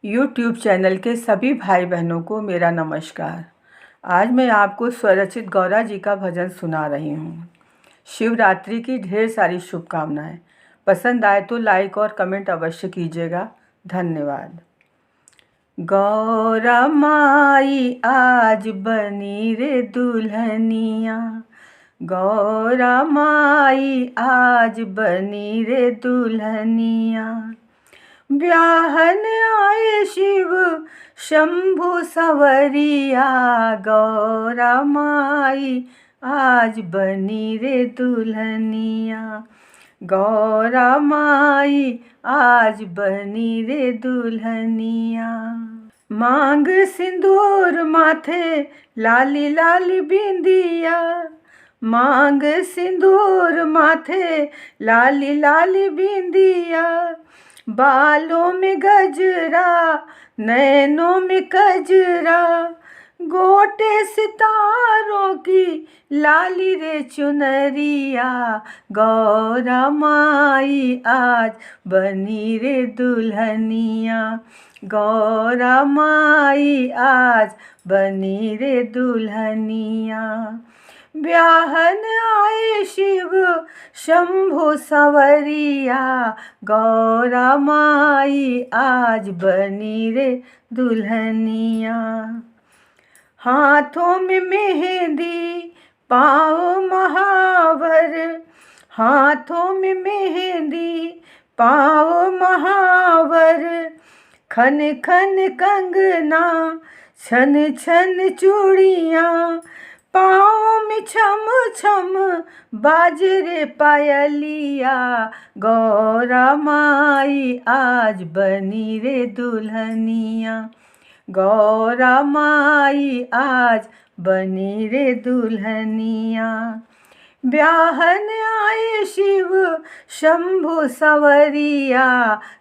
YouTube channel के सभी भाई बहनों को मेरा नमस्कार। आज मैं आपको स्वरचित गौरा जी का भजन सुना रही हूँ। शिवरात्रि की ढेर सारी शुभकामनाएं। पसंद आए तो लाइक और कमेंट अवश्य कीजिएगा। धन्यवाद। गौरा माई आज बनी रे दुल्हनिया, गौरा माई आज बनी रे दुल्हनिया। ब्याहन आए शिव शंभु संवरिया, गौरा माई आज बनी रे दुल्हनिया। गौरा माई आज बनी रे दुल्हनिया। मांग सिंदूर माथे लाली लाली बिंदिया, मांग सिंदूर माथे लाली लाली बिंदिया। बालों में गजरा नैनों में कजरा, गोटे सितारों की लाली रे चुनरिया। गौरा माई आज बनी रे दुल्हनिया, गौरा माई आज बनी रे दुल्हनिया। ब्याहन आए शिव शंभु संवरिया, गौरा माई आज बनी रे दुल्हनिया। हाथों में मेहंदी पाँव महावर, हाथों में मेहंदी पाँव महावर। खन खन कंगना छन छन चूड़ियाँ, पाँव में छम छम बाजरे पायलिया। गौरा माई आज बनी रे दुल्हनिया, गौरा माई आज बनी रे दुल्हनिया। ब्याहन आए शिव शंभु संवरिया,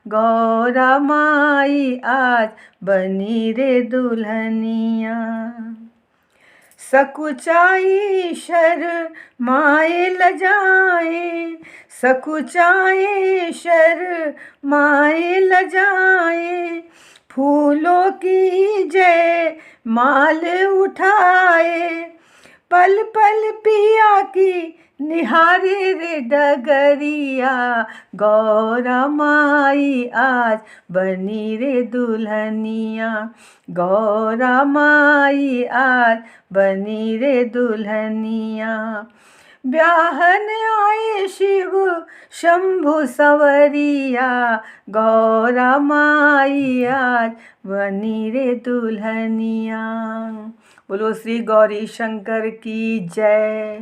गौरा माई आज बनी रे दुल्हनिया। सकुचाई शर माए लजाए, सकुचाए शर माए लजाए। फूलों की जय माल उठाए, पल पल पिया की निहारे रे डगरिया। गौरा माई आज बनी रे दुल्हनिया, गौरा माई आज बनी रे दुल्हनिया। ब्याहन आए शिव शंभु संवरिया, गौरा माई आज बनी रे दुल्हनिया। बोलो श्री गौरी शंकर की जय।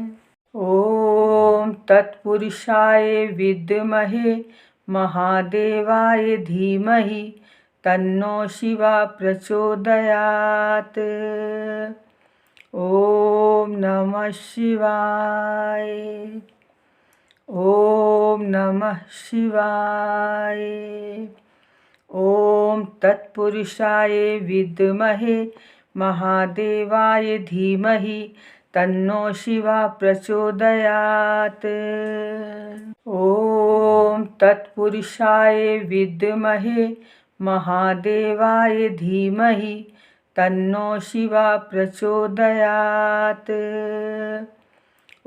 ओम तत्पुरुषाय विद्महे महादेवाय धीमहि तन्नो शिवा प्रचोदयात्। ओम नमः शिवाय, ओम नमः शिवाय। ओम तत्पुरुषाय विद्महे महादेवाय धीमहि तन्नो शिवा प्रचोदयात्। ओम तत्पुरुषाय विद्महे महादेवाय धीमहि तन्नो शिवा प्रचोदयात्।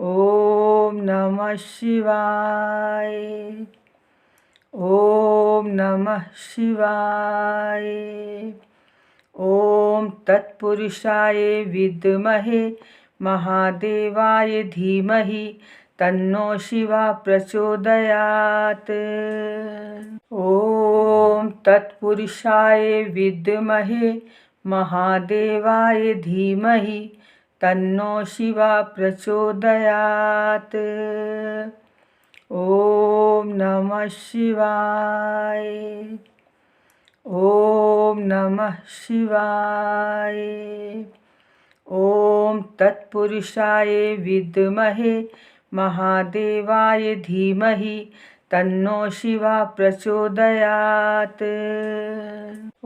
ओम नमः शिवाय, ओम नमः शिवाय। ओम तत्पुरुषाय विद्महे महादेवाय धीमहि तन्नो शिवा प्रचोदयात्। ओम तत्पुरुषाय विद्महे महादेवाय धीमहि तन्नो शिवा प्रचोदयात्। ओम नमः शिवाय, ओम नमः शिवाय। ओम तत्पुरुषाय विद्महे महादेवाय धीमहि तन्नो शिवा प्रचोदयात्।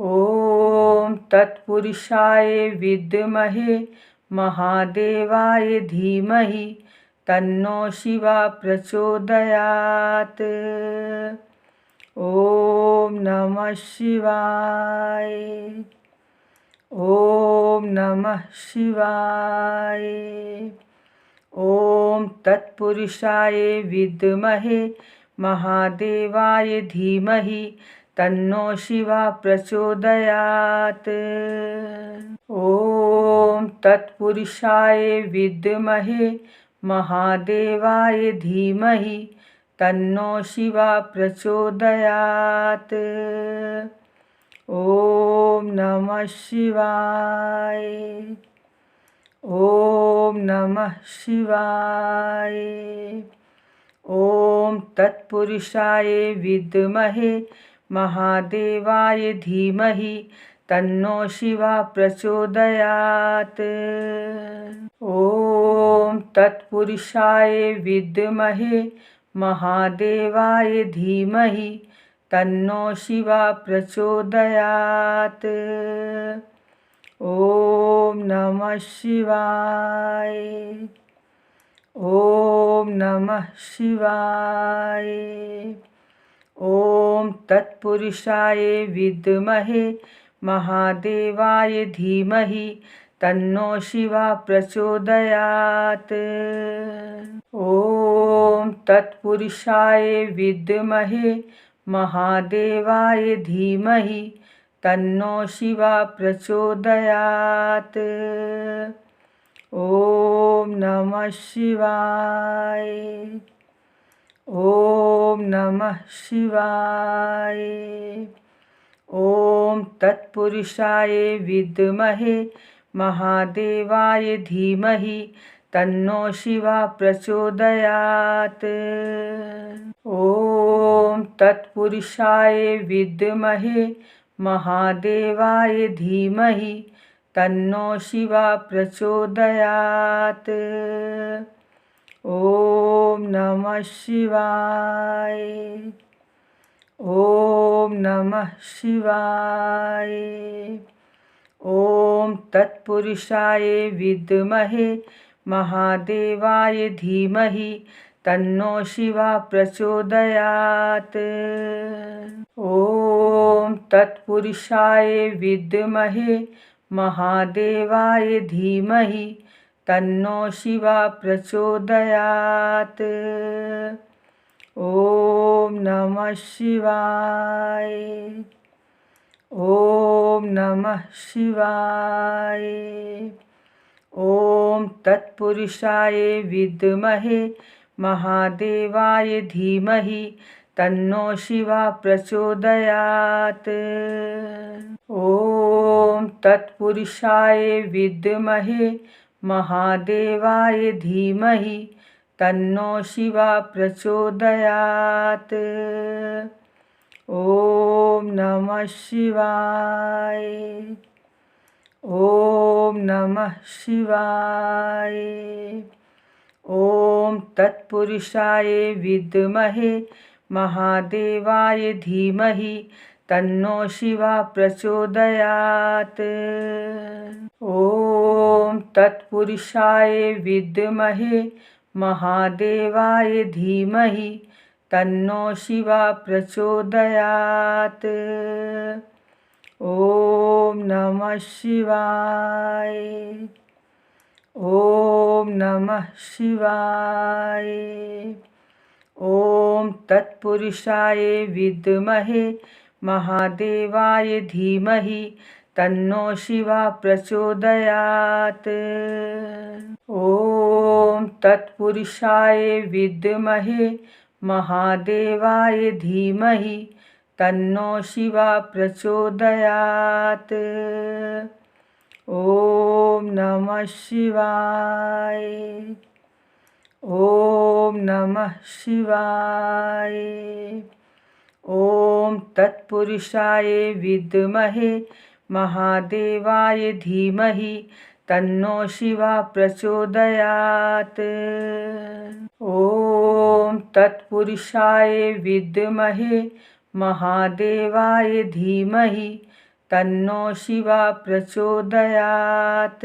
ओम तत्पुरुषाय विद्महे महादेवाय धीमहि तन्नो शिवा प्रचोदयात्। ओम नमः शिवाय। ओम नमः शिवाय। ओम तत्पुरुषाय विद्महे महादेवाय धीमहि तन्नो शिवा प्रचोदयात्। ओम तत्पुरुषाय विद्महे महादेवाय धीमहि तन्नो शिवा प्रचोदयात्। ओम नमः शिवाय। ओम नमः शिवाय। ओम तत्पुरुषाय विद्महे महादेवाय धीमहि तन्नो शिवा प्रचोदयात्। ओम तत्पुरुषाय विद्महे महादेवाय धीमहि तन्नो शिवा प्रचोदयात्। ओम नमः शिवाय। ओम नमः शिवाय। ओम तत्पुरुषाय विद्महे महादेवाय धीमहि तन्नो शिवा प्रचोदयात्। ओम तत्पुरुषाय विद्महे महादेवाय धीमहि तन्नो शिवा प्रचोदयात्। ओम नमः शिवाय। ओम नमः शिवाय। ओम तत्पुरुषाय विद्महे महादेवाय धीमहि तन्नो शिवा प्रचोदयात्। ओम तत्पुरुषाय विद्महे महादेवाय धीमहि तन्नो शिवा प्रचोदयात्। ओम नमः शिवाय। ओम नमः शिवाय। ओम तत्पुरुषाय विद्महे महादेवाय धीमहि तन्नो शिवा प्रचोदयात्। ओम तत्पुरुषाय विद्महे महादेवाय धीमहि तन्नो शिवा प्रचोदयात्। ओम नमः शिवाय। ओम नमः शिवाय। ओम तत्पुरुषाय विद्महे महादेवाय धीमहि तन्नो शिवा प्रचोदयात्। ओम तत्पुरुषाय विद्महे महादेवाय धीमहि तन्नो शिवा प्रचोदयात्। ओम नमः शिवाय। ओम नमः शिवाय। ओम तत्पुरुषाय विद्महे महादेवाय धीमहि तन्नो शिवा प्रचोदयात्। ओम तत्पुरुषाय विद्महे महादेवाय धीमहि तन्नो शिवा प्रचोदयात्। ओम नमः शिवाय। ओम नमः शिवाय। ओम तत्पुरुषाय विद्महे महादेवाय धीमहि तन्नो शिवा प्रचोदयात्। ओम तत्पुरुषाय विद्महे महादेवाय धीमहि तन्नो शिवा प्रचोदयात्। ओम नमः शिवाय। ओम नमः शिवाय। ओम तत्पुरुषाय विद्महे महादेवाय धीमहि तन्नो शिवा प्रचोदयात्। ओम तत्पुरुषाय विद्महे महादेवाय धीमहि तन्नो शिवा प्रचोदयात्।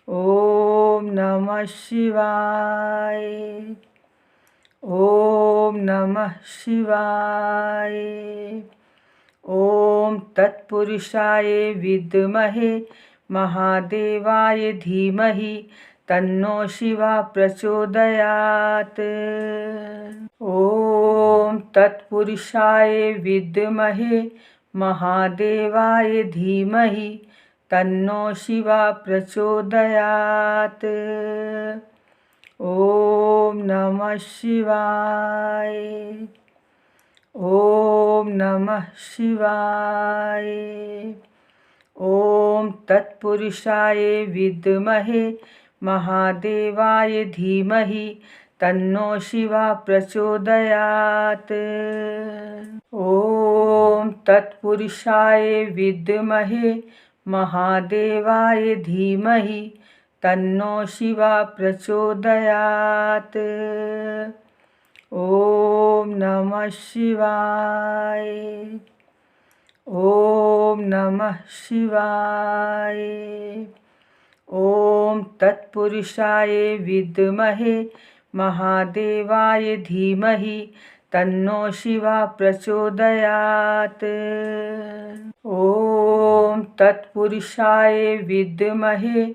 ओम नमः शिवाय। ओम नमः शिवाय। ओम तत्पुरुषाय विद्महे महादेवाय धीमहि तन्नो शिवा प्रचोदयात्। ओम तत्पुरुषाय विद्महे महादेवाय धीमहि तन्नो शिवा प्रचोदयात्। ओम नमः शिवाय। ओम नमः शिवाय। ओम तत्पुरुषाय विद्महे महादेवाय धीमहि तन्नो शिवा प्रचोदयात्। ओम तत्पुरुषाय विद्महे महादेवाय धीमहि तन्नो शिवा प्रचोदयात्। ओम नमः शिवाय। ओम नमः शिवाय। ओम तत्पुरुषाय विद्महे महादेवाय धीमहि तन्नो शिवा प्रचोदयात्। ओम तत्पुरुषाय विद्महे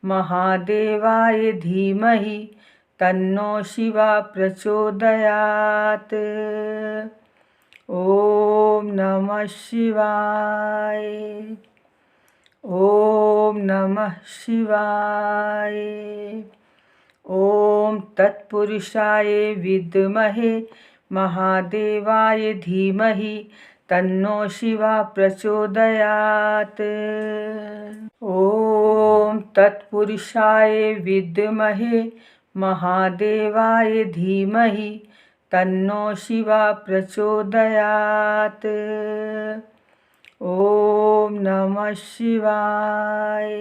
महादेवाय धीमहि तन्नो शिवा प्रचोदयात्। ओम नमः शिवाय। ओम नमः शिवाय। ओम तत्पुरुषाय विद्महे महादेवाय धीमहि तन्नो शिवा प्रचोदयात्। ओम तत्पुरुषाय विद्महे महादेवाय धीमहि तन्नो शिवा प्रचोदयात्। ओम नमः शिवाय।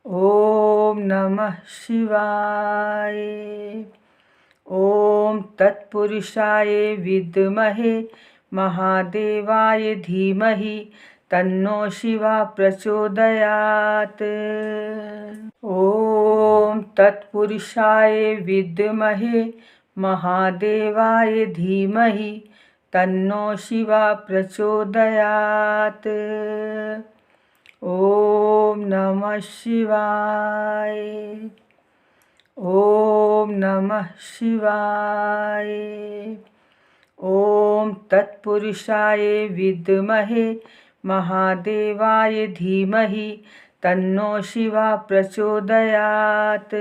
ओम नमः शिवाय। ओम तत्पुरुषाय विद्महे महादेवाय धीमहि तन्नो शिवा प्रचोदयात्। ओम तत्पुरुषाय विद्महे महादेवाय धीमहि तन्नो शिवा प्रचोदयात्। ओम नमः शिवाय। ओम नमः शिवाय। ओम तत्पुरुषाय विद्महे महादेवाय धीमहि तन्नो शिवा प्रचोदयात्।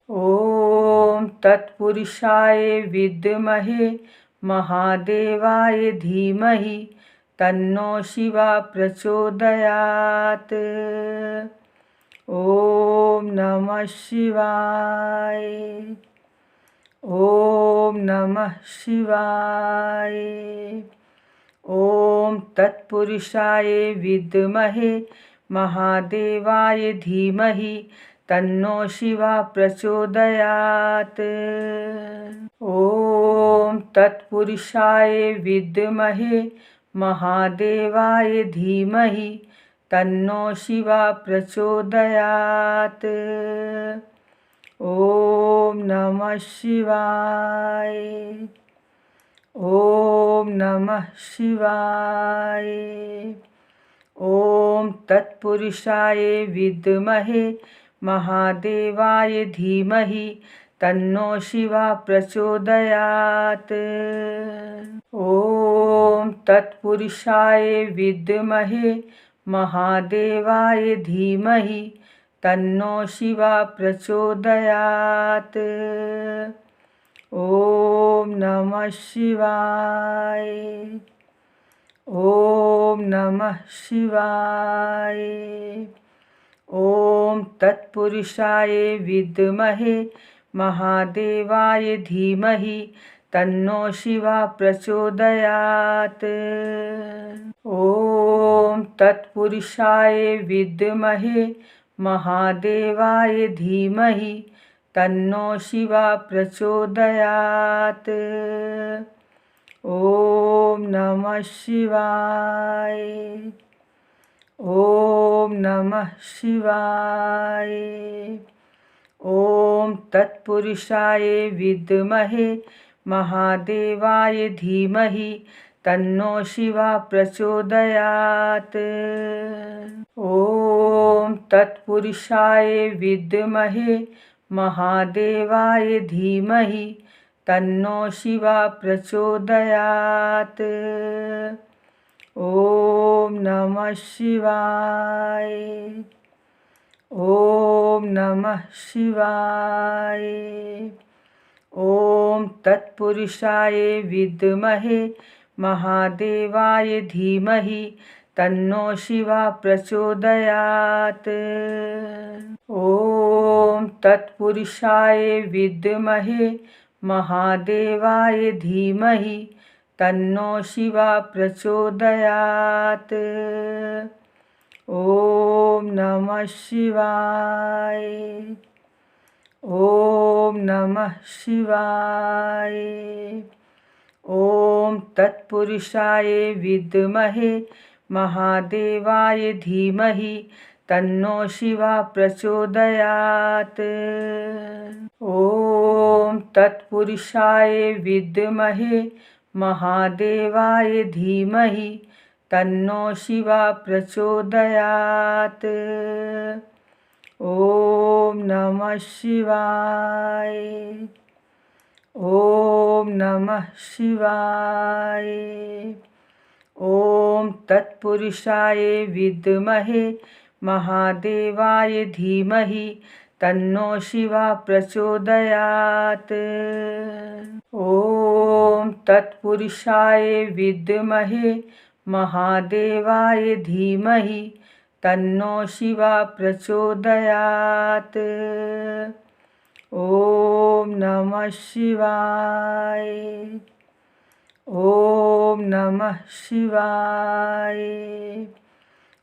ओम तत्पुरुषाय विद्महे महादेवाय धीमहि तन्नो शिवा प्रचोदयात्। ओम नमः शिवाय। ओम नमः शिवाय। ओम तत्पुरुषाय विद्महे महादेवाय धीमहि तन्नो शिवा प्रचोदयात्। ओम तत्पुरुषाय विद्महे महादेवाय धीमहि तन्नो शिवा प्रचोदयात्। ओम नमः शिवाय। ओम नमः शिवाय। ओम तत्पुरुषाय विद्महे महादेवाय धीमहि तन्नो शिवा प्रचोदयात्। ओम तत्पुरुषाय विद्महे महादेवाय धीमहि तन्नो शिवा प्रचोदयात्। ओम नमः शिवाय। ओम नमः शिवाय। ओम तत्पुरुषाय विद्महे महादेवाय धीमहि तन्नो शिवा प्रचोदयात्। ओम तत्पुरुषाय विद्महे महादेवाय धीमहि तन्नो शिवा प्रचोदयात्। ओम नमः शिवाय। ओम नमः शिवाय। ओम तत्पुरुषाय विद्महे महादेवाय धीमहि तन्नो शिवा प्रचोदयात्। ओम तत्पुरुषाय विद्महे महादेवाय धीमहि तन्नो शिवा प्रचोदयात्। ओम नमः शिवाय। ओम नमः शिवाय। ओम तत्पुरुषाय विद्महे महादेवाय धीमहि तन्नो शिवा प्रचोदयात्। ओम तत्पुरुषाय विद्महे महादेवाय धीमहि तन्नो शिवा प्रचोदयात्। ओम नमः शिवाय। ओम नमः शिवाय। ओम तत्पुरुषाय विद्महे महादेवाय धीमहि तन्नो शिवा प्रचोदयात्। ओम तत्पुरुषाय विद्महे महादेवाय धीमहि तन्नो शिवा प्रचोदयात्। ओम नमः शिवाय। ओम नमः शिवाय। ओम तत्पुरुषाय विद्महे महादेवाय धीमहि तन्नो शिवा प्रचोदयात्। ओम तत्पुरुषाय विद्महे महादेवाय धीमहि तन्नो शिवा प्रचोदयात्। ओम नमः शिवाय। ओम नमः शिवाय।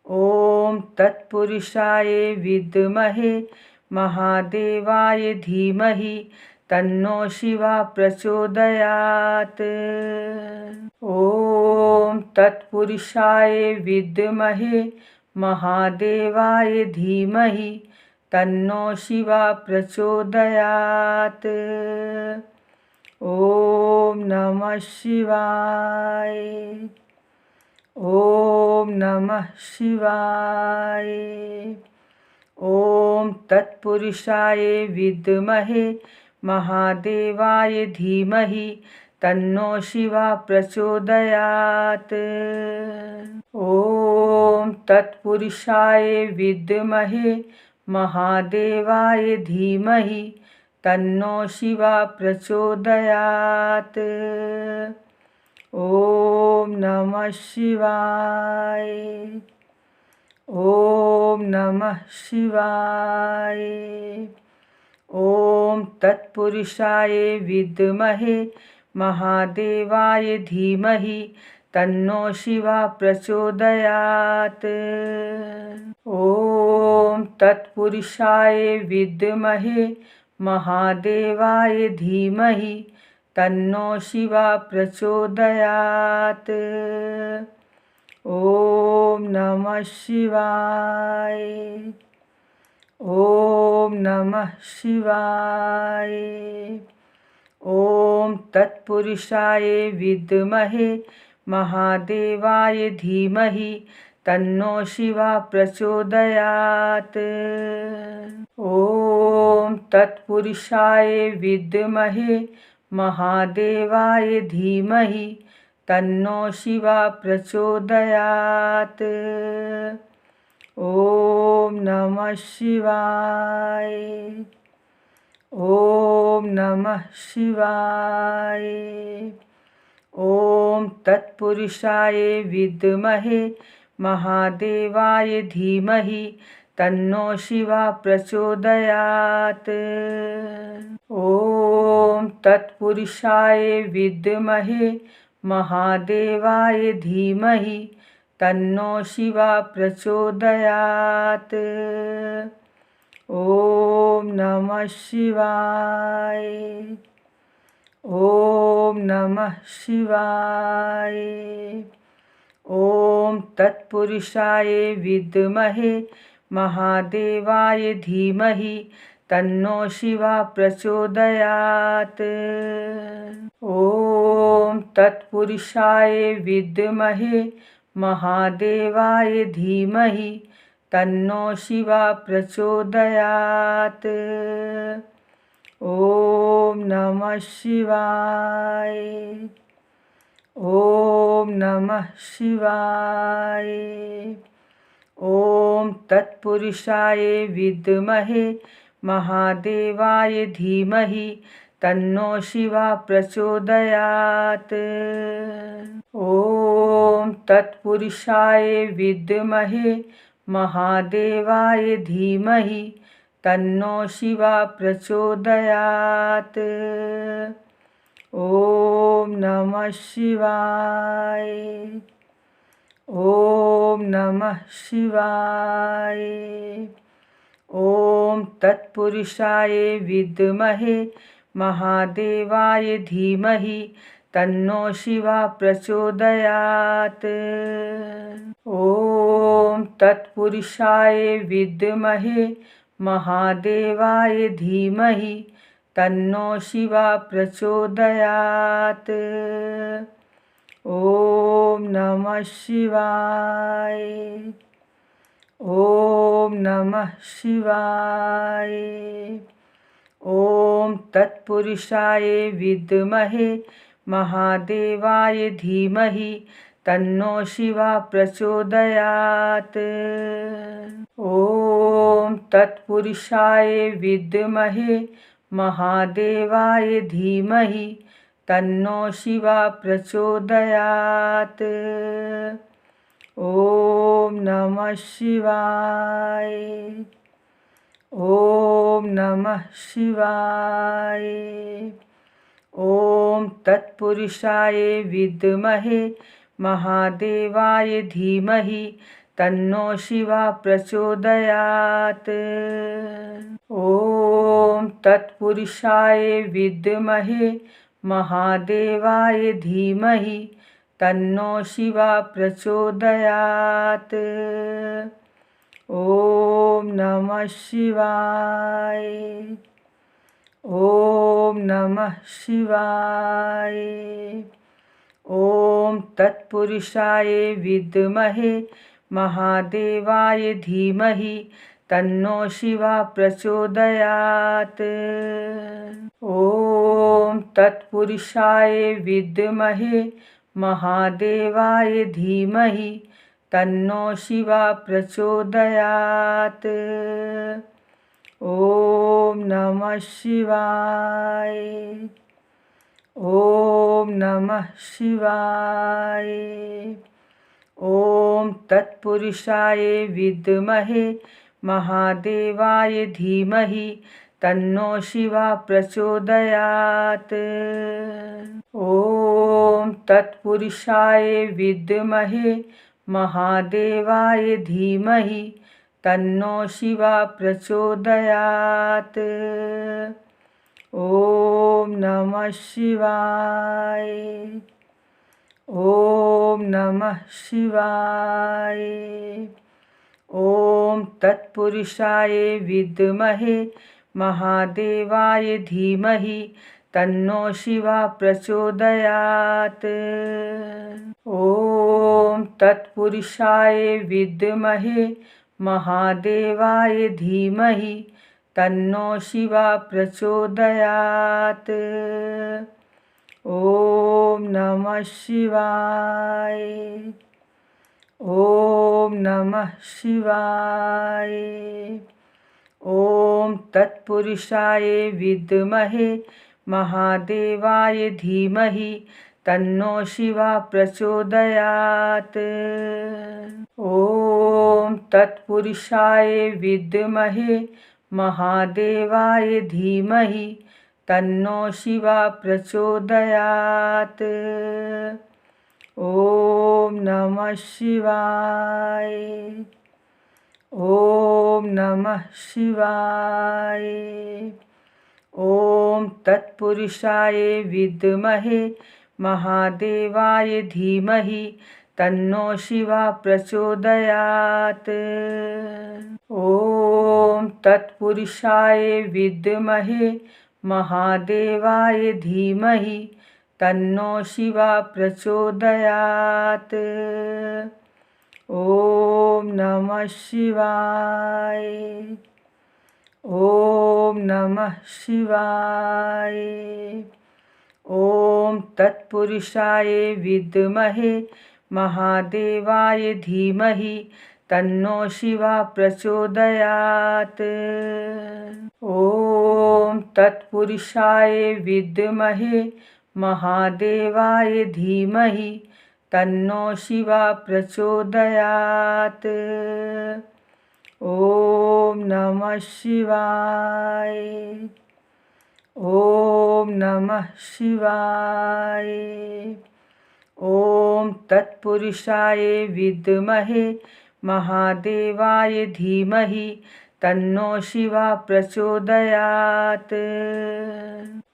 ओम तत्पुरुषाय विद्महे महादेवाय धीमहि तन्नो शिवा प्रचोदयात्। ओम तत्पुरुषाय विद्महे महादेवाय धीमहि तन्नो शिवा प्रचोदयात्। ओम नमः शिवाय। ओम नमः शिवाय। ओम तत्पुरुषाय विद्महे महादेवाय धीमहि तन्नो शिवा प्रचोदयात्। ओम तत्पुरुषाय विद्महे महादेवाय धीमहि तन्नो शिवा प्रचोदयात्। ओम नमः शिवाय। ओम नमः शिवाय। ओम तत्पुरुषाय विद्महे महादेवाय धीमहि तन्नो शिवा प्रचोदयात्। ओम तत्पुरुषाय विद्महे महादेवाय धीमहि तन्नो शिवा प्रचोदयात्। ओम नमः शिवाय। ओम नमः शिवाय। ओम तत्पुरुषाय विद्महे महादेवाय धीमहि तन्नो शिवा प्रचोदयात्। ओम तत्पुरुषाय विद्महे महादेवाय धीमहि तन्नो शिवा प्रचोदयात्। ओम नमः शिवाय। ओम नमः शिवाय। ओम तत्पुरुषाय विद्महे महादेवाय धीमहि तन्नो शिवा प्रचोदयात्। ओम तत्पुरुषाय विद्महे महादेवाय धीमहि तन्नो शिवा प्रचोदयात्। ओम नमः शिवाय। ओम नमः शिवाय। ओम तत्पुरुषाय विद्महे महादेवाय धीमहि तन्नो शिवा प्रचोदयात्। ॐ तत्पुरुषाय विद्महे महादेवाय धीमहि तन्नो शिवा प्रचोदयात्। ॐ नमः शिवाय। ॐ नमः शिवाय। ॐ तत्पुरुषाय विद्महे महादेवाय धीमहि तन्नो शिवा प्रचोदयात्। ॐ तत्पुरुषाय विद्महे महादेवाय धीमहि तन्नो शिवा प्रचोदयात्। ॐ नमः शिवाय। ॐ नमः शिवाय। ॐ तत्पुरुषाय विद्महे महादेवाय धीमहि तन्नो शिवा प्रचोदयात्। ॐ तत्पुरुषाय विद्महे महादेवाय धीमहि तन्नो शिवा प्रचोदयात्। ॐ नमः शिवाय। ॐ नमः शिवाय। ॐ तत्पुरुषाय विद्महे महादेवाय धीमहि तन्नो शिवा प्रचोदयात्। ॐ तत्पुरुषाय विद्महे महादेवाय धीमहि तन्नो शिवा प्रचोदयात्। ॐ नमः शिवाय। ॐ नमः शिवाय। ॐ तत्पुरुषाय विद्महे महादेवाय धीमहि तन्नो शिवा प्रचोदयात्। ॐ तत्पुरुषाय विद्महे महादेवाय धीमहि तन्नो शिवा प्रचोदयात्। ॐ नमः शिवाय। ॐ नमः शिवाय। ॐ तत्पुरुषाय विद्महे महादेवाय धीमहि तन्नो शिवा प्रचोदयात्। ॐ तत्पुरुषाय विद्महे महादेवाय धीमहि तन्नो शिवा प्रचोदयात्। ॐ नमः शिवाय। ॐ नमः शिवाय। ॐ तत्पुरुषाय विद्महे महादेवाय धीमहि तन्नो शिवा प्रचोदयात्। ॐ तत्पुरुषाय विद्महे महादेवाय धीमहि तन्नो शिवा प्रचोदयात्। ॐ नमः शिवाय। ॐ नमः शिवाय। ॐ तत्पुरुषाय विद्महे महादेवाय धीमहि तन्नो शिवा प्रचोदयात्। ॐ तत्पुरुषाय विद्महे महादेवाय धीमहि तन्नो शिवा प्रचोदयात्। ॐ नमः शिवाय। ॐ नमः शिवाय। ॐ तत्पुरुषाय विद्महे महादेवाय धीमहि तन्नो शिवा प्रचोदयात्। ॐ तत्पुरुषाय विद्महे महादेवाय धीमहि तन्नो शिवा प्रचोदयात्। ॐ नमः शिवाय। ॐ नमः शिवाय। ॐ तत्पुरुषाय विद्महे महादेवाय धीमहि तन्नो शिवा प्रचोदयात्। ॐ तत्पुरुषाय विद्महे महादेवाय धीमहि तन्नो शिवा प्रचोदयात्। ॐ नमः शिवाय। ॐ नमः शिवाय। ॐ तत्पुरुषाय विद्महे महादेवाय धीमहि तन्नो शिवा प्रचोदयात्। ॐ तत्पुरुषाय विद्महे महादेवाय धीमहि तन्नो शिवा प्रचोदयात्। ॐ नमः शिवाय। ॐ नमः शिवाय। ॐ तत्पुरुषाय विद्महे महादेवाय धीमहि तन्नो शिवा प्रचोदयात्।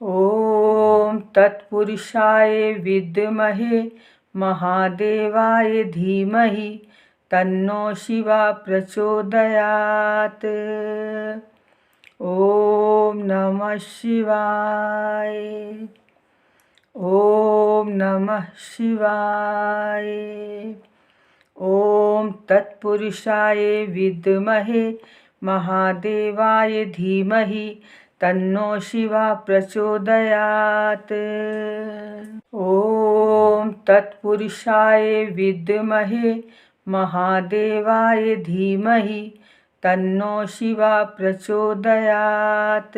ॐ तत्पुरुषाय विद्महे महादेवाय धीमहि तन्नो शिवा प्रचोदयात्। ॐ नमः शिवाय। ॐ नमः शिवाय। ॐ तत्पुरुषाय विद्महे महादेवाय धीमहि तन्नो शिवा प्रचोदयात्। ॐ तत्पुरुषाय विद्महे महादेवाय धीमहि तन्नो शिवा प्रचोदयात्।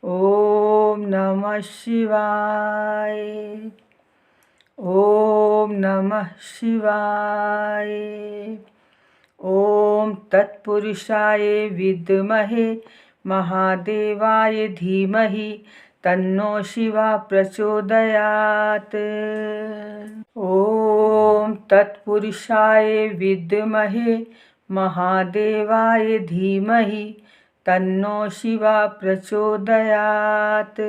ॐ नमः शिवाय। ॐ नमः शिवाय। ॐ तत्पुरुषाय विद्महे महादेवाय धीमहि तन्नो शिवा प्रचोदयात्। ॐ तत्पुरुषाय विद्महे महादेवाय धीमहि तन्नो शिवा प्रचोदयात्।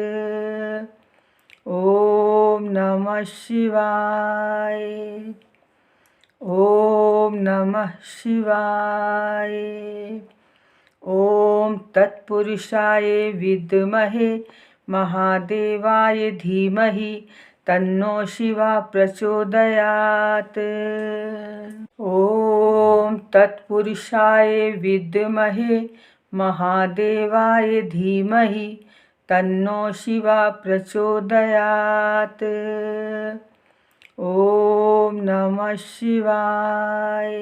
ॐ नमः शिवाय। ॐ नमः शिवाय। ॐ तत्पुरुषाय विद्महे महादेवाय धीमहि तन्नो शिवा प्रचोदयात्। ॐ तत्पुरुषाय विद्महे महादेवाय धीमहि तन्नो शिवा प्रचोदयात्। ॐ नमः शिवाय।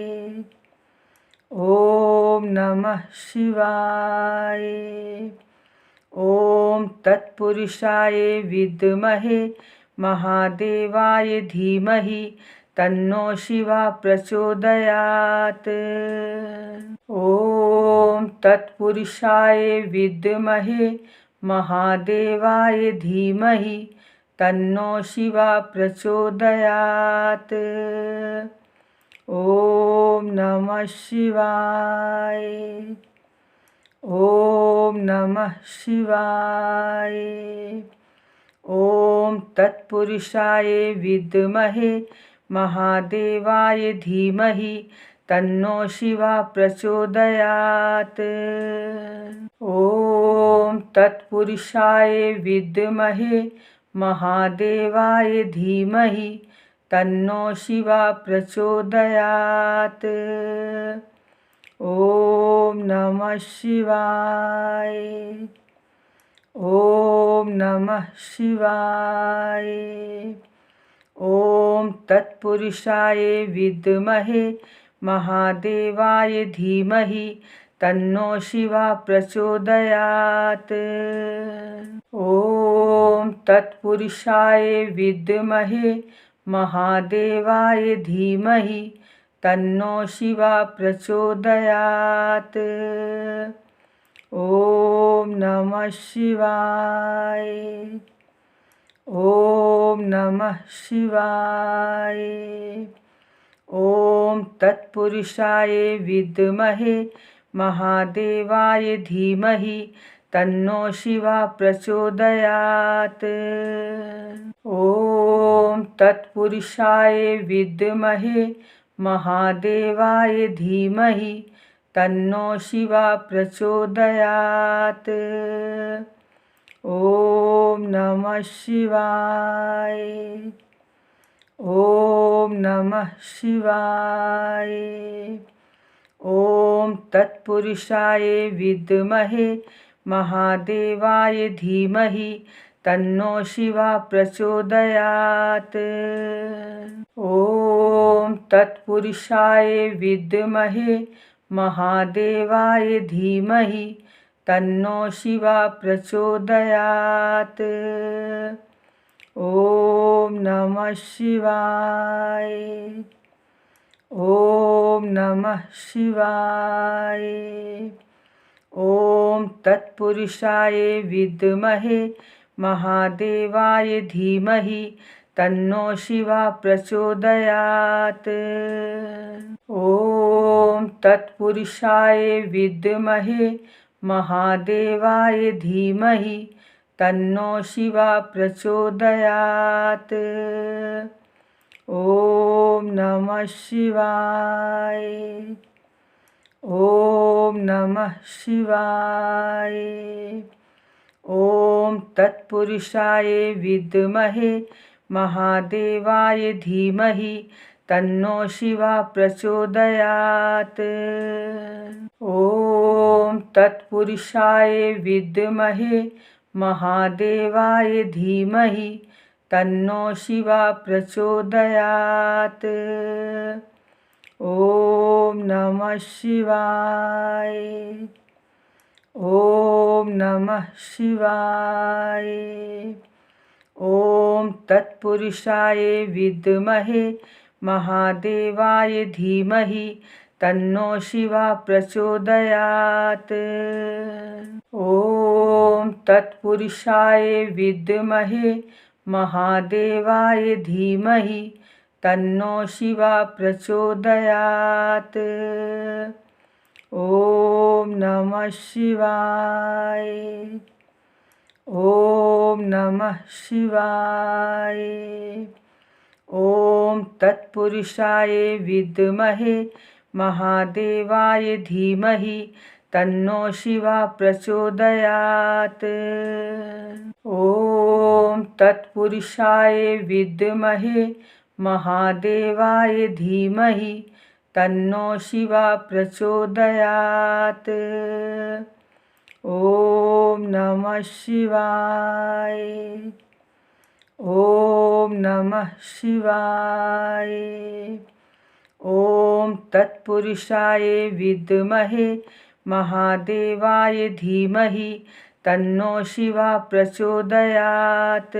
ॐ नमः शिवाय। ॐ तत्पुरुषाय विद्महे महादेवाय धीमहि तन्नो शिवा प्रचोदयात्। ॐ तत्पुरुषाय विद्महे महादेवाय धीमहि तन्नो शिवा प्रचोदयात्। ॐ नमः शिवाय। ॐ नमः शिवाय। ॐ तत्पुरुषाय विद्महे महादेवाय धीमहि तन्नो शिवा प्रचोदयात्। ॐ तत्पुरुषाय विद्महे महादेवाय धीमहि तन्नो शिवा प्रचोदयात्। ॐ नमः शिवाय। ॐ नमः शिवाय। ॐ तत्पुरुषाय विद्महे महादेवाय धीमहि तन्नो शिवा प्रचोदयात्। ॐ तत्पुरुषाय विद्महे महादेवाय धीमहि तन्नो शिवा प्रचोदयात्। ॐ नमः शिवाय। ॐ नमः शिवाय। ॐ तत्पुरुषाय विद्महे महादेवाय धीमहि तन्नो शिवा प्रचोदयात्। ॐ तत्पुरुषाय विद्महे महादेवाय धीमहि तन्नो शिवा प्रचोदयात्। ॐ नमः शिवाय। ॐ नमः शिवाय। ॐ तत्पुरुषाय विद्महे महादेवाय धीमहि तन्नो शिवा प्रचोदयात्। ॐ तत्पुरुषाय विद्महे महादेवाय धीमहि तन्नो शिवा प्रचोदयात्। ॐ नमः शिवाय। ॐ नमः शिवाय। ॐ तत्पुरुषाय विद्महे महादेवाय धीमहि तन्नो शिवा प्रचोदयात्। ॐ तत्पुरुषाय विद्महे महादेवाय धीमहि तन्नो शिवा प्रचोदयात्। ॐ नमः शिवाय। ॐ नमः शिवाय। ॐ तत्पुरुषाय विद्महे महादेवाय धीमहि तन्नो शिवा प्रचोदयात्। ॐ तत्पुरुषाय विद्महे महादेवाय धीमहि तन्नो शिवा प्रचोदयात्। ॐ नमः शिवाय। ॐ नमः शिवाय। ॐ तत्पुरुषाय विद्महे महादेवाय धीमहि तन्नो शिवा प्रचोदयात्। ॐ तत्पुरुषाय विद्महे महादेवाय धीमहि तन्नो शिवा प्रचोदयात्। ॐ नमः शिवाय। ॐ नमः शिवाय। ॐ तत्पुरुषाय विद्महे महादेवाय धीमहि तन्नो शिवा प्रचोदयात्। ॐ तत्पुरुषाय विद्महे महादेवाय धीमहि तन्नो शिवा प्रचोदयात्। ॐ नमः शिवाय। ॐ नमः शिवाय। ॐ तत्पुरुषाय विद्महे महादेवाय धीमहि तन्नो शिवा प्रचोदयात्।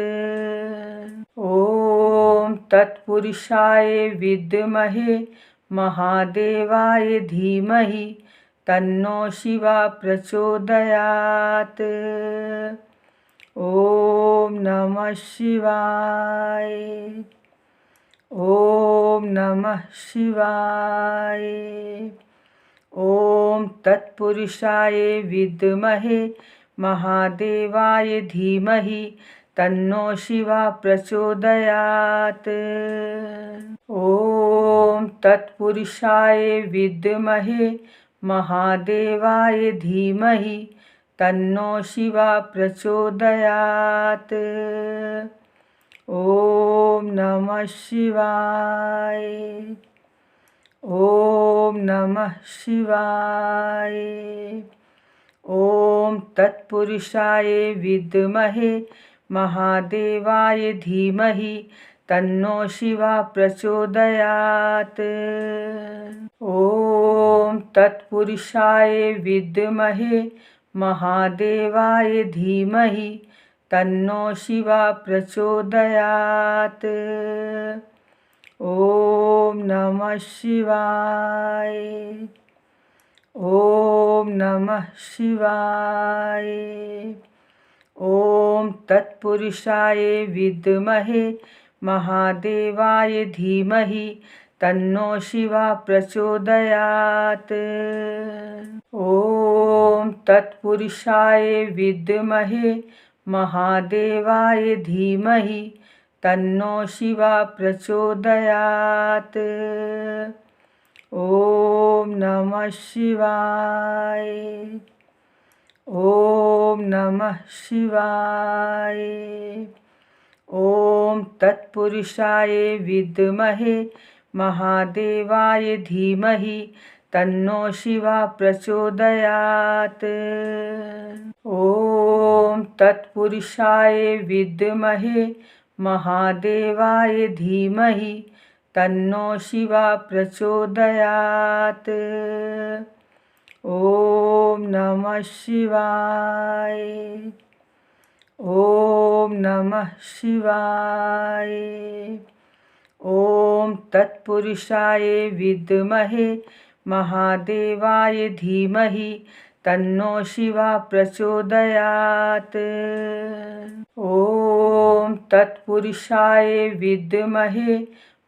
ॐ तत्पुरुषाय विद्महे महादेवाय धीमहि तन्नो शिवा प्रचोदयात्। ॐ नमः शिवाय। ॐ नमः शिवाय। ॐ तत्पुरुषाय विद्महे महादेवाय धीमहि तन्नो शिवा प्रचोदयात्। ॐ तत्पुरुषाय विद्महे महादेवाय धीमहि तन्नो शिवा प्रचोदयात्। ॐ नमः शिवाय। ॐ नमः शिवाय। ॐ तत्पुरुषाय विद्महे महादेवाय धीमहि तन्नो शिवा प्रचोदयात्। ॐ तत्पुरुषाय विद्महे महादेवाय धीमहि तन्नो शिवा प्रचोदयात्। ॐ नमः शिवाय। ॐ नमः शिवाय। ॐ तत्पुरुषाय विद्महे महादेवाय धीमहि तन्नो शिवा प्रचोदयात्। ॐ तत्पुरुषाय विद्महे महादेवाय धीमहि तन्नो शिवा प्रचोदयात्। ॐ नमः शिवाय। ॐ नमः शिवाय। ॐ तत्पुरुषाय विद्महे महादेवाय धीमहि तन्नो शिवा प्रचोदयात्। ॐ तत्पुरुषाय विद्महे महादेवाय धीमहि तन्नो शिवा प्रचोदयात्। ॐ नमः शिवाय। ॐ नमः शिवाय। ॐ तत्पुरुषाय विद्महे महादेवाय धीमहि तन्नो शिवा प्रचोदयात्। ॐ तत्पुरुषाय विद्महे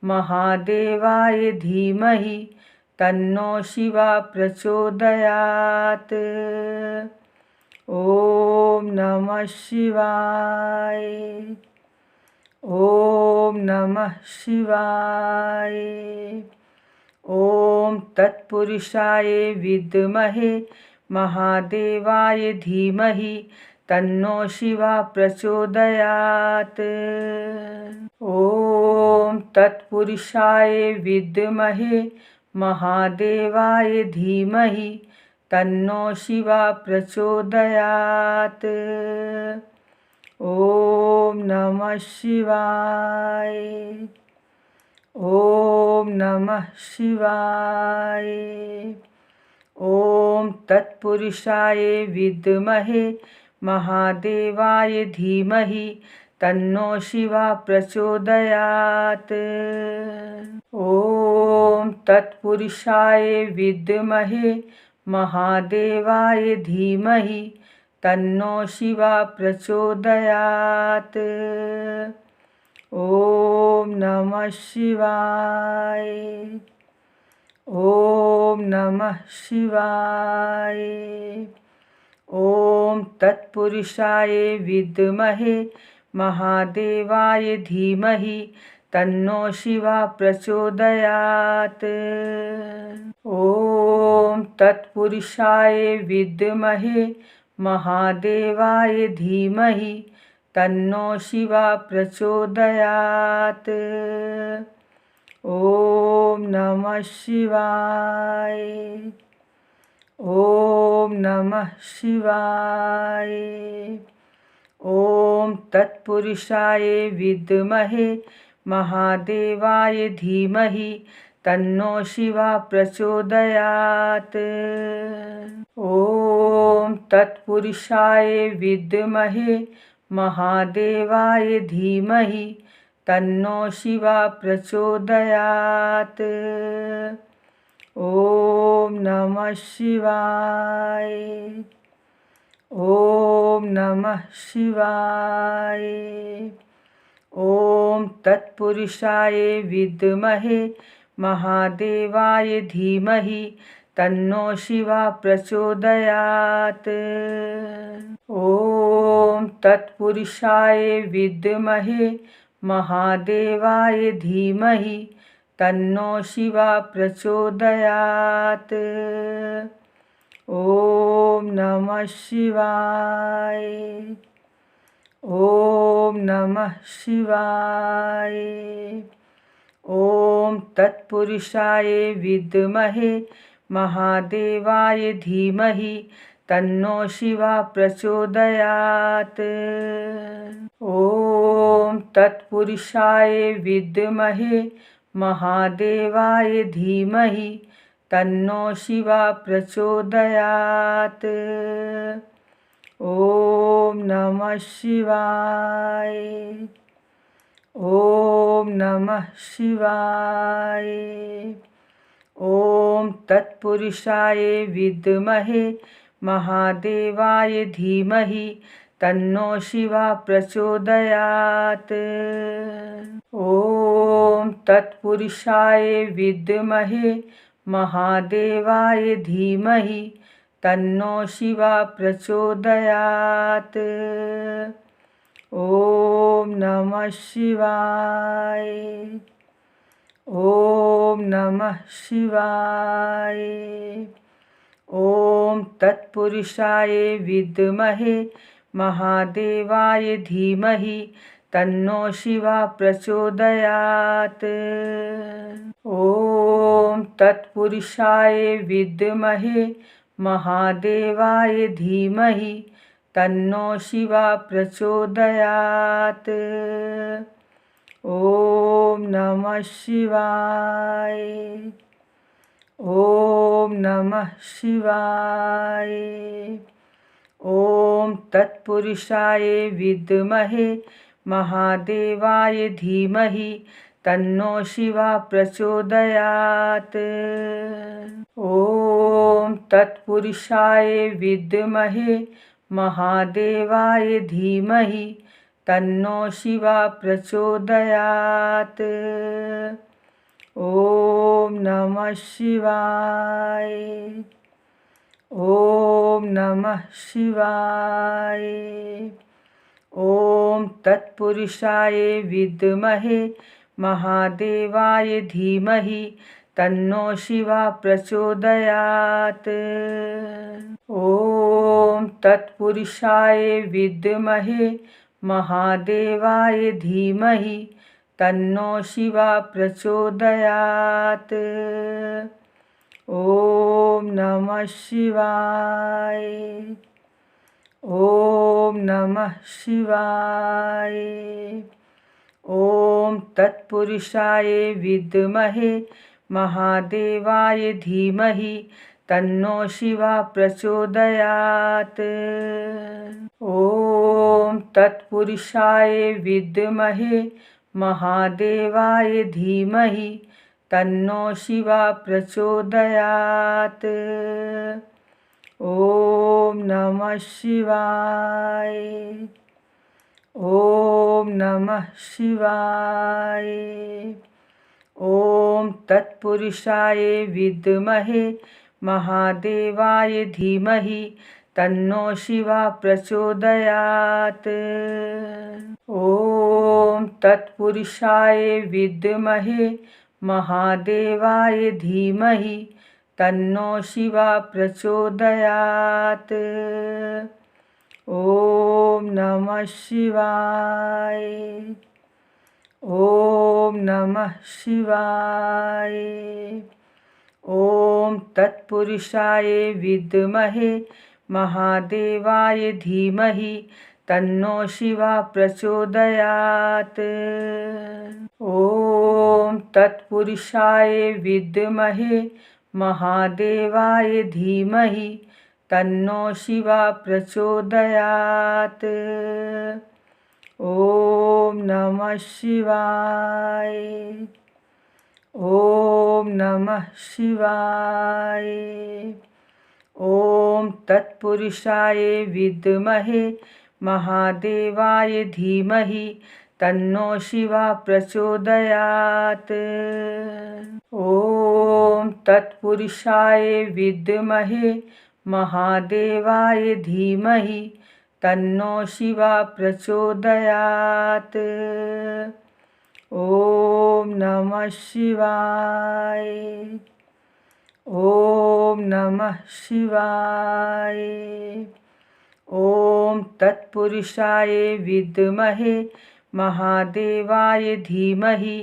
महादेवाय धीमहि तन्नो शिवा प्रचोदयात्। ॐ नमः शिवाय। ॐ नमः शिवाय। ॐ तत्पुरुषाय विद्महे महादेवाय धीमहि तन्नो शिवा प्रचोदयात्। ॐ तत्पुरुषाय विद्महे महादेवाय धीमहि तन्नो शिवा प्रचोदयात्। ॐ नमः शिवाय। ॐ नमः शिवाय। ॐ तत्पुरुषाय विद्महे महादेवाय धीमहि तन्नो शिवा प्रचोदयात्। ॐ तत्पुरुषाय विद्महे महादेवाय धीमहि तन्नो शिवा प्रचोदयात्। ॐ नमः शिवाय। ॐ नमः शिवाय। ॐ तत्पुरुषाय विद्महे महादेवाय धीमहि तन्नो शिवा प्रचोदयात्। ॐ तत्पुरुषाय विद्महे महादेवाय धीमहि तन्नो शिवा प्रचोदयात्। ॐ नमः शिवाय। ॐ नमः शिवाय। ॐ तत्पुरुषाय विद्महे महादेवाय धीमहि तन्नो शिवा प्रचोदयात्। ॐ तत्पुरुषाय विद्महे महादेवाय धीमहि तन्नो शिवा प्रचोदयात्। ॐ नमः शिवाय। ॐ नमः शिवाय। ॐ तत्पुरुषाय विद्महे महादेवाय धीमहि तन्नो शिवा प्रचोदयात्। ॐ तत्पुरुषाय विद्महे महादेवाय धीमहि तन्नो शिवा प्रचोदयात्। ॐ नमः शिवाय। ॐ नमः शिवाय। ॐ तत्पुरुषाय विद्महे महादेवाय धीमहि तन्नो शिवा प्रचोदयात्। ॐ तत्पुरुषाय विद्महे महादेवाय धीमहि तन्नो शिवा प्रचोदयात्। ॐ नमः शिवाय। ॐ नमः शिवाय। ॐ तत्पुरुषाय विद्महे महादेवाय धीमहि तन्नो शिवा प्रचोदयात्। ॐ तत्पुरुषाय विद्महे महादेवाय धीमहि तन्नो शिवा प्रचोदयात्। ॐ नमः शिवाय। ॐ नमः शिवाय। ॐ तत्पुरुषाय विद्महे महादेवाय धीमहि तन्नो शिवा प्रचोदयात्। ॐ तत्पुरुषाय विद्महे महादेवाय धीमहि तन्नो शिवा प्रचोदयात्। ॐ नमः शिवाय। ॐ नमः शिवाय। ॐ तत्पुरुषाय विद्महे महादेवाय धीमहि तन्नो शिवा प्रचोदयात्। ॐ तत्पुरुषाय विद्महे महादेवाय धीमहि तन्नो शिवा प्रचोदयात्। ॐ नमः शिवाय। ॐ नमः शिवाय। ॐ तत्पुरुषाय विद्महे महादेवाय धीमहि तन्नो शिवा प्रचोदयात्। ॐ तत्पुरुषाय विद्महे महादेवाय धीमहि तन्नो शिवा प्रचोदयात्। ॐ नमः शिवाय। ॐ नमः शिवाय। ॐ तत्पुरुषाय विद्महे महादेवाय धीमहि तन्नो शिवा प्रचोदयात्। ॐ तत्पुरुषाय विद्महे महादेवाय धीमहि तन्नो शिवा प्रचोदयात्। ॐ नमः शिवाय। ॐ नमः शिवाय। ॐ तत्पुरुषाय विद्महे महादेवाय धीमहि तन्नो शिवा प्रचोदयात्। ॐ तत्पुरुषाय विद्महे महादेवाय धीमहि तन्नो शिवा प्रचोदयात्। ॐ नमः शिवाय। ॐ नमः शिवाय। ॐ तत्पुरुषाय विद्महे महादेवाय धीमहि तन्नो शिवा प्रचोदयात्। ॐ तत्पुरुषाय विद्महे महादेवाय धीमहि तन्नो शिवा प्रचोदयात्। ॐ नमः शिवाय। ॐ नमः शिवाय। ॐ तत्पुरुषाय विद्महे महादेवाय धीमहि तन्नो शिवा प्रचोदयात्। ॐ तत्पुरुषाय विद्महे महादेवाय धीमहि तन्नो शिवा प्रचोदयात्। ॐ नमः शिवाय। ॐ नमः शिवाय। ॐ तत्पुरुषाय विद्महे महादेवाय धीमहि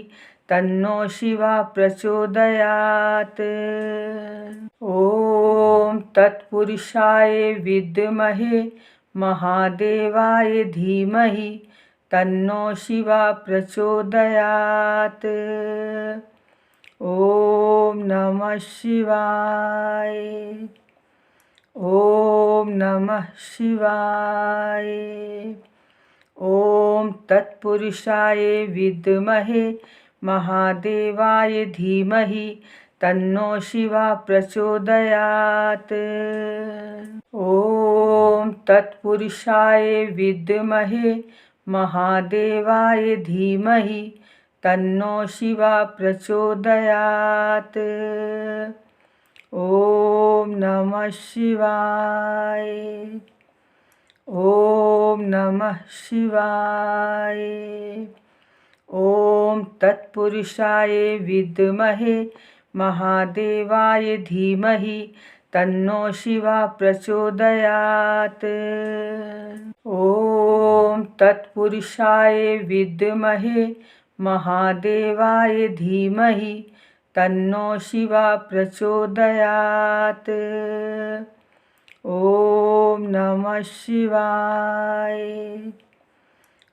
तन्नो शिवा प्रचोदयात्। ॐ तत्पुरुषाय विद्महे महादेवाय धीमहि तन्नो शिवा प्रचोदयात्। ॐ नमः शिवाय। ॐ नमः शिवाय। ॐ तत्पुरुषाय विद्महे महादेवाय धीमहि तन्नो शिवा प्रचोदयात्। ॐ तत्पुरुषाय विद्महे महादेवाय धीमहि तन्नो शिवा प्रचोदयात्। ॐ नमः शिवाय। ॐ नमः शिवाय। ॐ तत्पुरुषाय विद्महे महादेवाय धीमहि तन्नो शिवा प्रचोदयात्। ॐ तत्पुरुषाय विद्महे महादेवाय धीमहि तन्नो शिवा प्रचोदयात्। ॐ नमः शिवाय।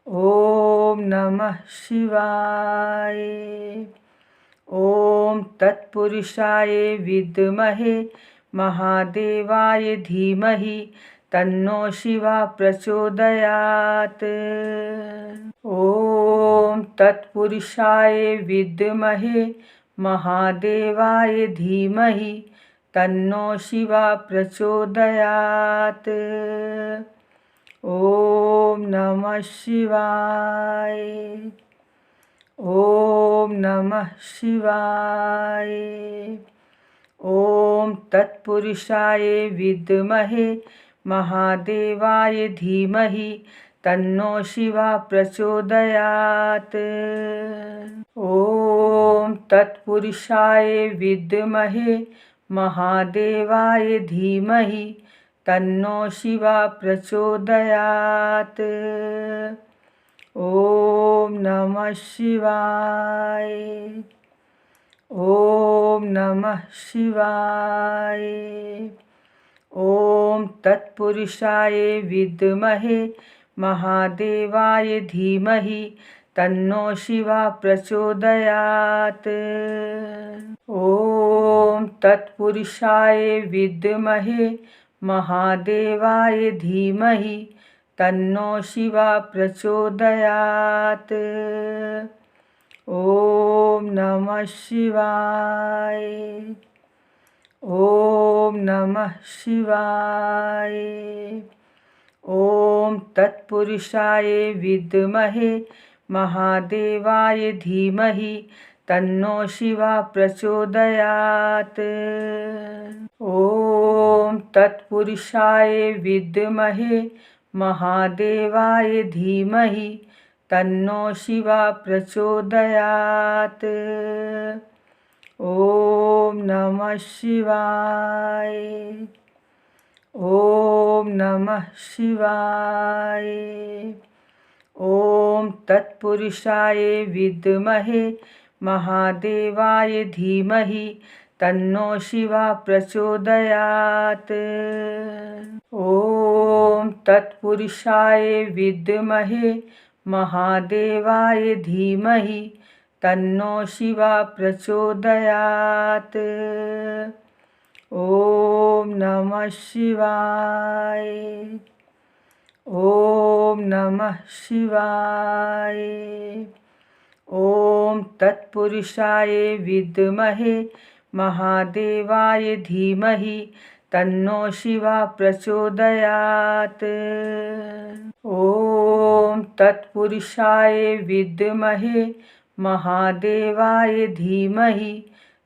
ॐ नमः शिवाय। ॐ तत्पुरुषाय विद्महे महादेवाय धीमहि तन्नो शिवा प्रचोदयात्। ॐ तत्पुरुषाय विद्महे महादेवाय धीमहि तन्नो शिवा प्रचोदयात्। ॐ नमः शिवाय। ॐ नमः शिवाय। ॐ तत्पुरुषाय विद्महे महादेवाय धीमहि तन्नो शिवा प्रचोदयात्। ॐ तत्पुरुषाय विद्महे महादेवाय धीमहि तन्नो शिवा प्रचोदयात्। ॐ नमः शिवाय। ॐ नमः शिवाय। ॐ तत्पुरुषाय विद्महे महादेवाय धीमहि तन्नो शिवा प्रचोदयात्। ॐ तत्पुरुषाय विद्महे महादेवाय धीमहि तन्नो शिवा प्रचोदयात्। ॐ नमः शिवाय। ॐ नमः शिवाय। ॐ तत्पुरुषाय विद्महे महादेवाय धीमहि तन्नो शिवा प्रचोदयात्। ॐ तत्पुरुषाय विद्महे महादेवाय धीमहि तन्नो शिवा प्रचोदयात्। ॐ नमः शिवाय। ॐ नमः शिवाय। ॐ तत्पुरुषाय विद्महे महादेवाय धीमहि तन्नो शिवा प्रचोदयात्। ॐ तत्पुरुषाय विद्महे महादेवाय धीमहि तन्नो शिवा प्रचोदयात्। ॐ नमः शिवाय। ॐ नमः शिवाय। ॐ तत्पुरुषाय विद्महे महादेवाय धीमहि तन्नो शिवा प्रचोदयात्। ॐ तत्पुरुषाय विद्महे महादेवाय धीमहि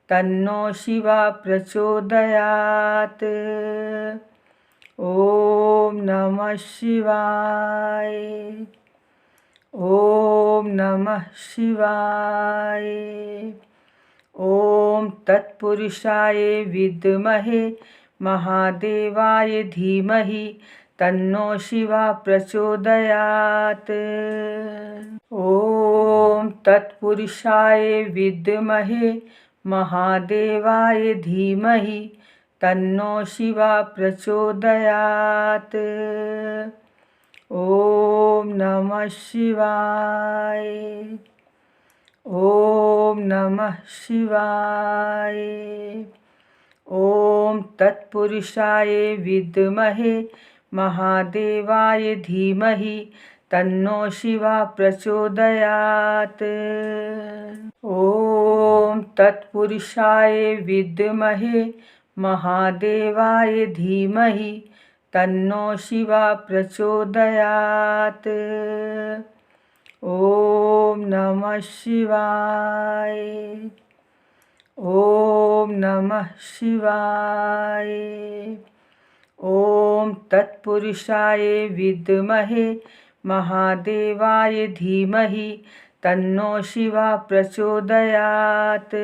तन्नो शिवा प्रचोदयात्। ॐ नमः शिवाय। ॐ नमः शिवाय। ॐ तत्पुरुषाय विद्महे महादेवाय धीमहि तन्नो शिवा प्रचोदयात्। ॐ तत्पुरुषाय विद्महे महादेवाय धीमहि तन्नो शिवा प्रचोदयात्। ॐ नमः शिवाय। ॐ नमः शिवाय। ॐ तत्पुरुषाय विद्महे महादेवाय धीमहि तन्नो शिवा प्रचोदयात्। ॐ तत्पुरुषाय विद्महे महादेवाय धीमहि तन्नो शिवा प्रचोदयात्। ॐ नमः शिवाय। ॐ नमः शिवाय। ॐ तत्पुरुषाय विद्महे महादेवाय धीमहि तन्नो शिवा प्रचोदयात्।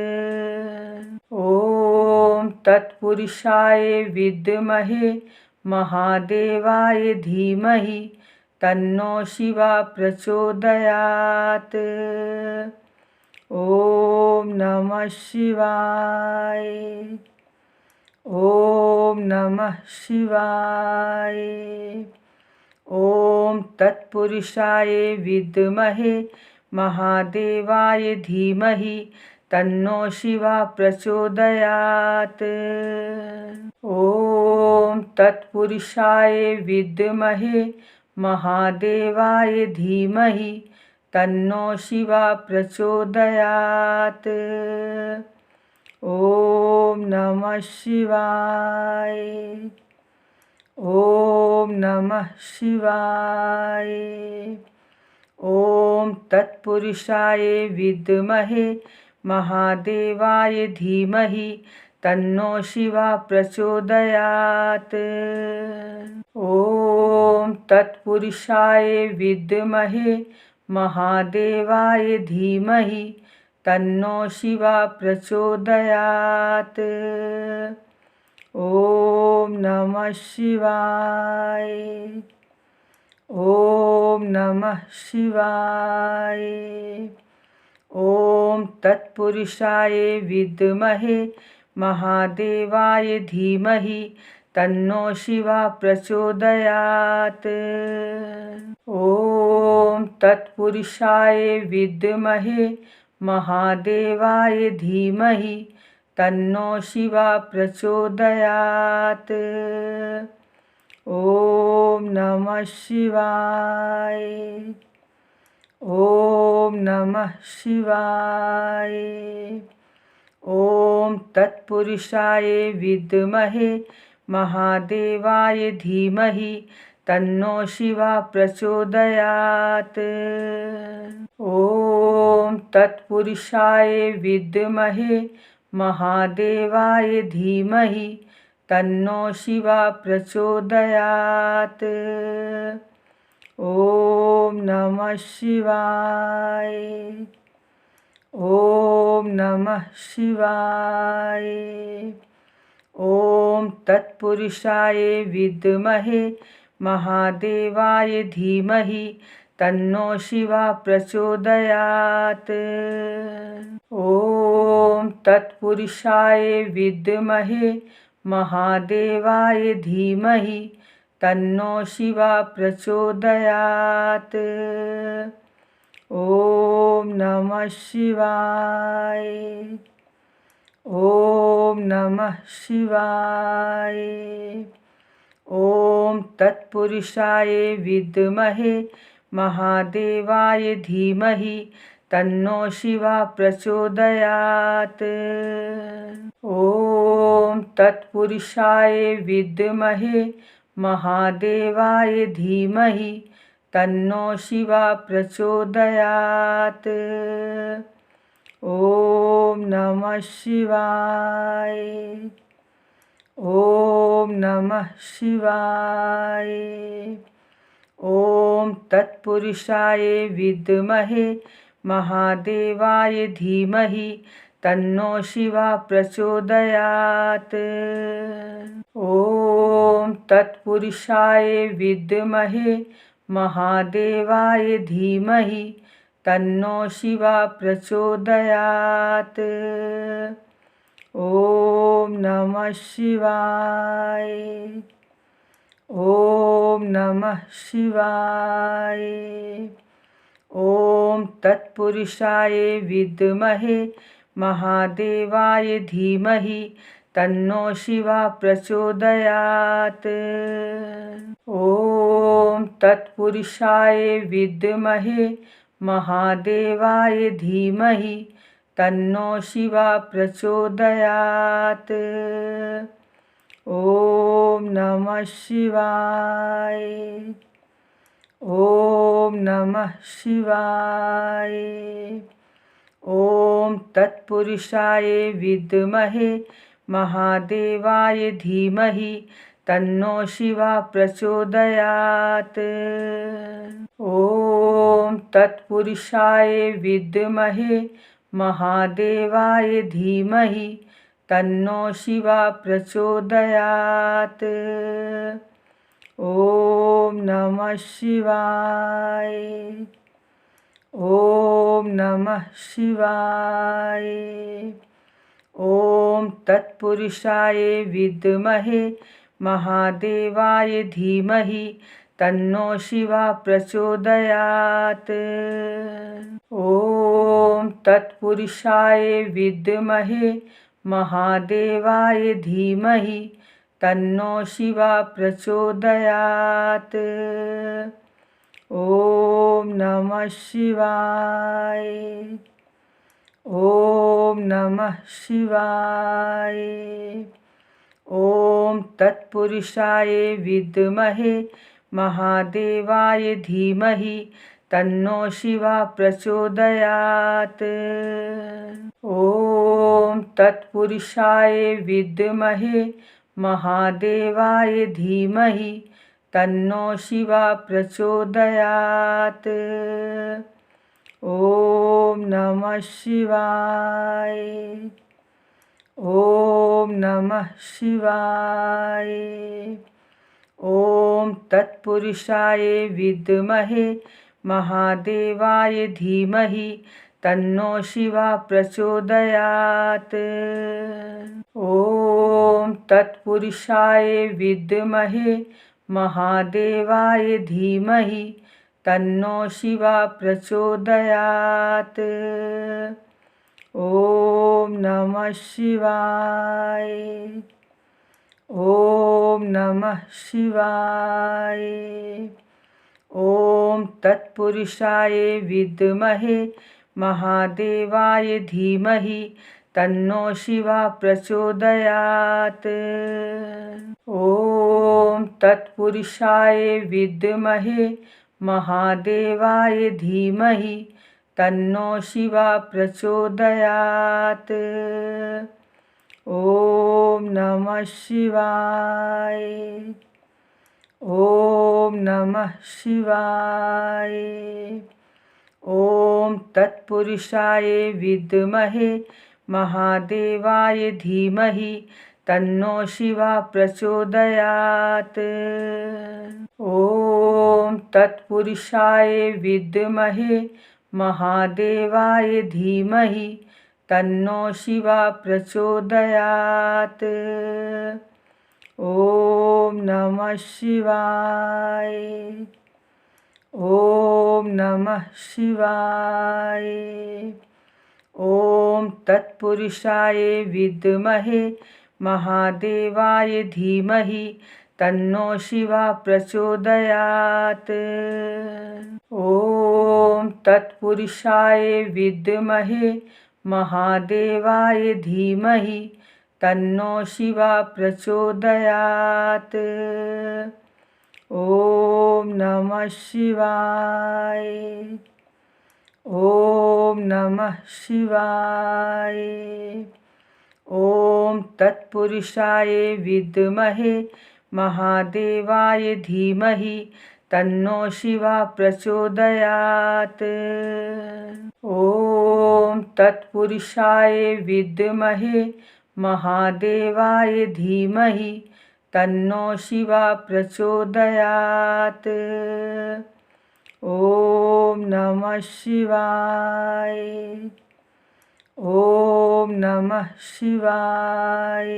ॐ तत्पुरुषाय विद्महे महादेवाय धीमहि तन्नो शिवा प्रचोदयात्। ॐ नमः शिवाय। ॐ नमः शिवाय। ॐ तत्पुरुषाय विद्महे महादेवाय धीमहि तन्नो शिवा प्रचोदयात्। ॐ तत्पुरुषाय विद्महे महादेवाय धीमहि तन्नो शिवा प्रचोदयात्। ॐ नमः शिवाय। ॐ नमः शिवाय। ॐ तत्पुरुषाय विद्महे महादेवाय धीमहि तन्नो शिवा प्रचोदयात्। ॐ तत्पुरुषाय विद्महे महादेवाय धीमहि तन्नो शिवा प्रचोदयात्। ॐ नमः शिवाय। ॐ नमः शिवाय। ॐ तत्पुरुषाय विद्महे महादेवाय धीमहि तन्नो शिवा प्रचोदयात्। ॐ तत्पुरुषाय विद्महे महादेवाय धीमहि तन्नो शिवा प्रचोदयात्। ॐ नमः शिवाय। ॐ नमः शिवाय। ॐ तत्पुरुषाय विद्महे महादेवाय धीमहि तन्नो शिवा प्रचोदयात्। ॐ तत्पुरुषाय विद्महे महादेवाय धीमहि तन्नो शिवा प्रचोदयात्। ॐ नमः शिवाय। ॐ नमः शिवाय। ॐ तत्पुरुषाय विद्महे महादेवाय धीमहि तन्नो शिवा प्रचोदयात्। ॐ तत्पुरुषाय विद्महे महादेवाय धीमहि तन्नो शिवा प्रचोदयात्। ॐ नमः शिवाय। ॐ नमः शिवाय। ॐ तत्पुरुषाय विद्महे महादेवाय धीमहि तन्नो शिवा प्रचोदयात्। ॐ तत्पुरुषाय विद्महे महादेवाय धीमहि तन्नो शिवा प्रचोदयात्। ॐ नमः शिवाय। ॐ नमः शिवाय। ॐ तत्पुरुषाय विद्महे महादेवाय धीमहि तन्नो शिवा प्रचोदयात्। ॐ तत्पुरुषाय विद्महे महादेवाय धीमहि तन्नो शिवा प्रचोदयात्। ॐ नमः शिवाय। ॐ नमः शिवाय। ॐ तत्पुरुषाय विद्महे महादेवाय धीमहि तन्नो शिवा प्रचोदयात्। ॐ तत्पुरुषाय विद्महे महादेवाय धीमहि तन्नो शिवा प्रचोदयात्। ॐ नमः शिवाय। ॐ नमः शिवाय। ॐ तत्पुरुषाय विद्महे महादेवाय धीमहि तन्नो शिवा प्रचोदयात्। ॐ तत्पुरुषाय विद्महे महादेवाय धीमहि तन्नो शिवा प्रचोदयात्। ॐ नमः शिवाय। ॐ नमः शिवाय। ॐ तत्पुरुषाय विद्महे महादेवाय धीमहि तन्नो शिवा प्रचोदयात्। ॐ तत्पुरुषाय विद्महे महादेवाय धीमहि तन्नो शिवा प्रचोदयात्। ॐ नमः शिवाय। ॐ नमः शिवाय। ॐ तत्पुरुषाय विद्महे महादेवाय धीमहि तन्नो शिवा प्रचोदयात्। ॐ तत्पुरुषाय विद्महे महादेवाय धीमहि तन्नो शिवा प्रचोदयात्। ॐ नमः शिवाय। ॐ नमः शिवाय। ॐ तत्पुरुषाय विद्महे महादेवाय धीमहि तन्नो शिवा प्रचोदयात्। ॐ तत्पुरुषाय विद्महे महादेवाय धीमहि तन्नो शिवा प्रचोदयात्। ॐ नमः शिवाय। ॐ नमः शिवाय। ॐ तत्पुरुषाय विद्महे महादेवाय धीमहि तन्नो शिवा प्रचोदयात्। ॐ तत्पुरुषाय विद्महे महादेवाय धीमहि तन्नो शिवा प्रचोदयात्। ॐ नमः शिवाय। ॐ नमः शिवाय। ॐ तत्पुरुषाय विद्महे महादेवाय धीमहि तन्नो शिवा प्रचोदयात्। ॐ तत्पुरुषाय विद्महे महादेवाय धीमहि तन्नो शिवा प्रचोदयात्। ॐ नमः शिवाय। ॐ नमः शिवाय। ॐ तत्पुरुषाय विद्महे महादेवाय धीमहि तन्नो शिवा प्रचोदयात्। ॐ तत्पुरुषाय विद्महे महादेवाय धीमहि तन्नो शिवा प्रचोदयात्। ॐ नमः शिवाय। ॐ नमः शिवाय। ॐ तत्पुरुषाय विद्महे महादेवाय धीमहि तन्नो शिवा प्रचोदयात्। ॐ तत्पुरुषाय विद्महे महादेवाय धीमहि तन्नो शिवा प्रचोदयात्। ॐ नमः शिवाय। ॐ नमः शिवाय।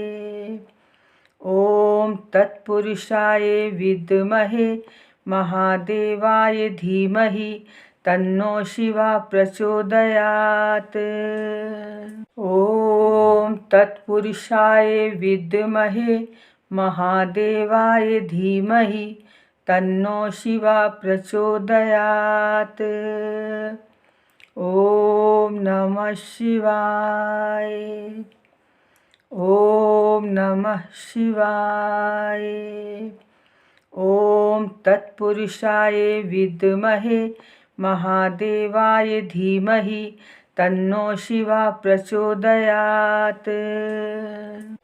ॐ तत्पुरुषाय विद्महे महादेवाय धीमहि तन्नो शिवा प्रचोदयात्। ॐ तत्पुरुषाय विद्महे महादेवाय धीमहि तन्नो शिवा प्रचोदयात्। ॐ नमः शिवाय। ॐ नमः शिवाय। ॐ तत्पुरुषाय विद्महे महादेवाय धीमहि तन्नो शिवा प्रचोदयात्।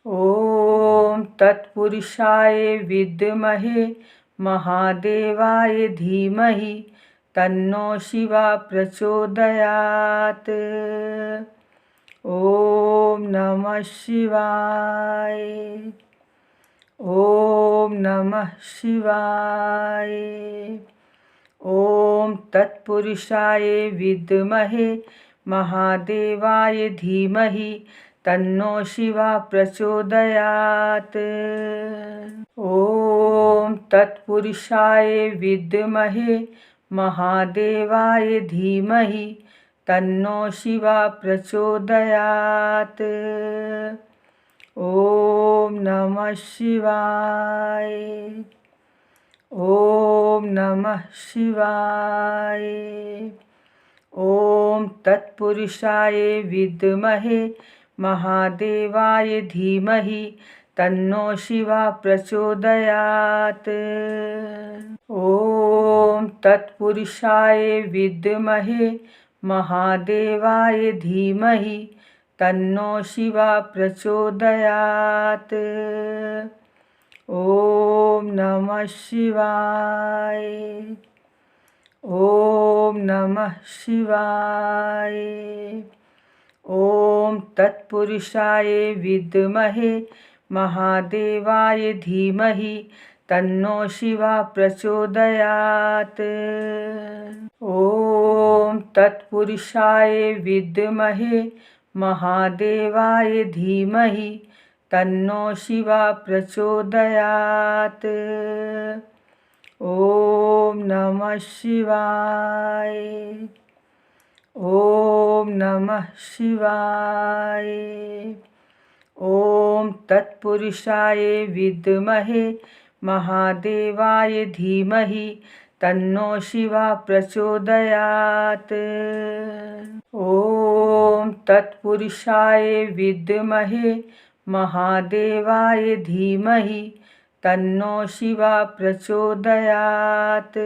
ॐ तत्पुरुषाय विद्महे महादेवाय धीमहि तन्नो शिवा प्रचोदयात्। ॐ नमः शिवाय। ॐ नमः शिवाय। ॐ तत्पुरुषाय विद्महे महादेवाय धीमहि तन्नो शिवा प्रचोदयात्। ॐ तत्पुरुषाय विद्महे महादेवाय धीमहि तन्नो शिवा प्रचोदयात्। ॐ नमः शिवाय। ॐ नमः शिवाय। ॐ तत्पुरुषाय विद्महे महादेवाय धीमहि तन्नो शिवा प्रचोदयात्। ॐ तत्पुरुषाय विद्महे महादेवाय धीमहि तन्नो शिवा प्रचोदयात्। ॐ नमः शिवाय। ॐ नमः शिवाय। ॐ तत्पुरुषाय विद्महे महादेवाय धीमहि तन्नो शिवा प्रचोदयात्। ॐ तत्पुरुषाय विद्महे महादेवाय धीमहि तन्नो शिवा प्रचोदयात्। ॐ नमः शिवाय। ॐ नमः शिवाय। ॐ तत्पुरुषाय विद्महे महादेवाय धीमहि तन्नो शिवा प्रचोदयात्। ॐ तत्पुरुषाय विद्महे महादेवाय धीमहि तन्नो शिवा प्रचोदयात्।